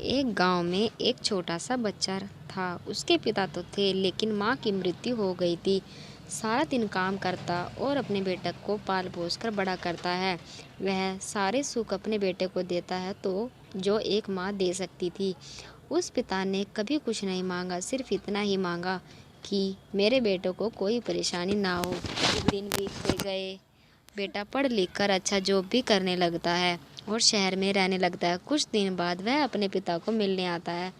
एक गांव में एक छोटा सा बच्चा था। उसके पिता तो थे लेकिन माँ की मृत्यु हो गई थी। सारा दिन काम करता और अपने बेटे को पाल पोस कर बड़ा करता है। वह सारे सुख अपने बेटे को देता है तो जो एक माँ दे सकती थी। उस पिता ने कभी कुछ नहीं मांगा, सिर्फ इतना ही मांगा कि मेरे बेटे को कोई परेशानी ना हो। दिन बीतते गए। बेटा पढ़ लिख कर अच्छा जॉब भी करने लगता है और शहर में रहने लगता है। कुछ दिन बाद वह अपने पिता को मिलने आता है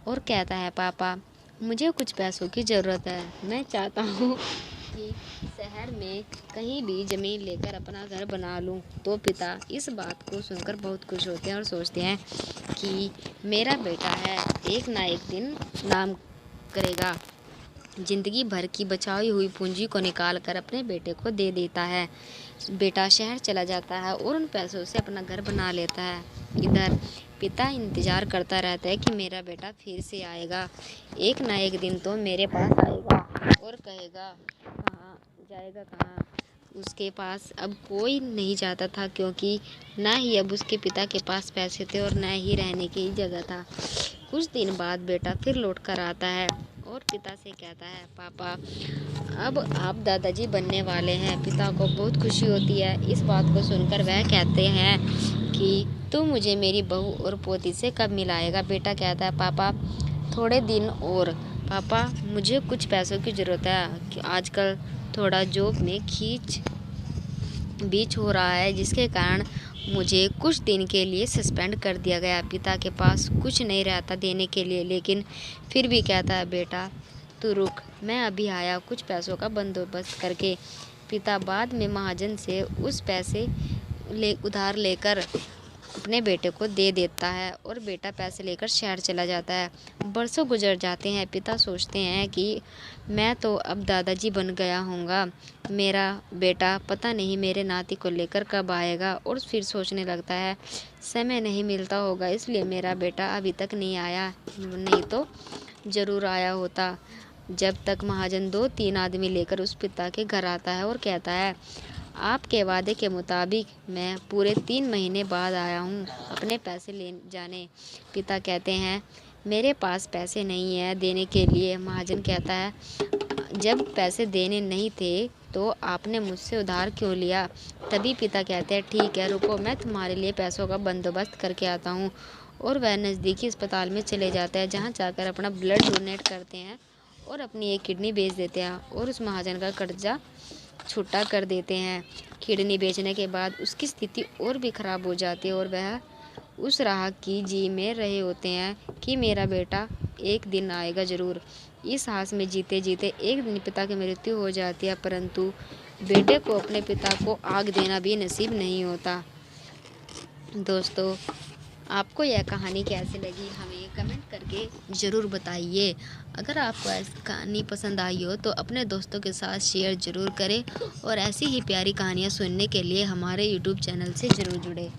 और कहता है, पापा मुझे कुछ पैसों की ज़रूरत है। मैं चाहता हूँ कि शहर में कहीं भी ज़मीन लेकर अपना घर बना लूँ। तो पिता इस बात को सुनकर बहुत खुश होते हैं और सोचते हैं कि मेरा बेटा है, एक ना एक दिन नाम करेगा। जिंदगी भर की बचाई हुई पूंजी को निकाल कर अपने बेटे को दे देता है। बेटा शहर चला जाता है और उन पैसों से अपना घर बना लेता है। इधर पिता इंतजार करता रहता है कि मेरा बेटा फिर से आएगा, एक ना एक दिन तो मेरे पास आएगा और कहेगा कहाँ जाएगा कहाँ। उसके पास अब कोई नहीं जाता था क्योंकि ना ही अब उसके पिता के पास पैसे थे और ना ही रहने की जगह था। कुछ दिन बाद बेटा फिर लौट कर आता है और पिता से कहता है, पापा अब आप दादाजी बनने वाले हैं। पिता को बहुत खुशी होती है। इस बात को सुनकर वह कहते हैं कि तू मुझे मेरी बहू और पोती से कब मिलाएगा। बेटा कहता है, पापा थोड़े दिन और। पापा मुझे कुछ पैसों की ज़रूरत है कि आजकल थोड़ा जॉब में खींच बीच हो रहा है, जिसके कारण मुझे कुछ दिन के लिए सस्पेंड कर दिया गया। पिता के पास कुछ नहीं रहता देने के लिए, लेकिन फिर भी कहता है, बेटा तू रुक, मैं अभी आया कुछ पैसों का बंदोबस्त करके। पिता बाद में महाजन से उस पैसे उधार लेकर अपने बेटे को दे देता है और बेटा पैसे लेकर शहर चला जाता है। बरसों गुजर जाते हैं। पिता सोचते हैं कि मैं तो अब दादाजी बन गया हूँगा, मेरा बेटा पता नहीं मेरे नाती को लेकर कब आएगा। और फिर सोचने लगता है, समय नहीं मिलता होगा इसलिए मेरा बेटा अभी तक नहीं आया, नहीं तो ज़रूर आया होता। जब तक महाजन 2-3 आदमी लेकर उस पिता के घर आता है और कहता है, आपके वादे के मुताबिक मैं पूरे 3 महीने बाद आया हूँ अपने पैसे ले जाने। पिता कहते हैं, मेरे पास पैसे नहीं है देने के लिए। महाजन कहता है, जब पैसे देने नहीं थे तो आपने मुझसे उधार क्यों लिया। तभी पिता कहते हैं, ठीक है रुको, मैं तुम्हारे लिए पैसों का बंदोबस्त करके आता हूँ। और वह नज़दीकी अस्पताल में चले जाते हैं, जहाँ जाकर अपना ब्लड डोनेट करते हैं और अपनी एक किडनी बेच देते हैं और उस महाजन का कर्जा छुट्टा कर देते हैं। किडनी बेचने के बाद उसकी स्थिति और भी ख़राब हो जाती है और वह उस राह की जी में रहे होते हैं कि मेरा बेटा एक दिन आएगा ज़रूर। इस आस में जीते जीते एक दिन पिता की मृत्यु हो जाती है, परंतु बेटे को अपने पिता को आग देना भी नसीब नहीं होता। दोस्तों, आपको यह कहानी कैसी लगी हमें कमेंट करके ज़रूर बताइए। अगर आपको ऐसी कहानी पसंद आई हो तो अपने दोस्तों के साथ शेयर ज़रूर करें और ऐसी ही प्यारी कहानियाँ सुनने के लिए हमारे यूट्यूब चैनल से ज़रूर जुड़ें।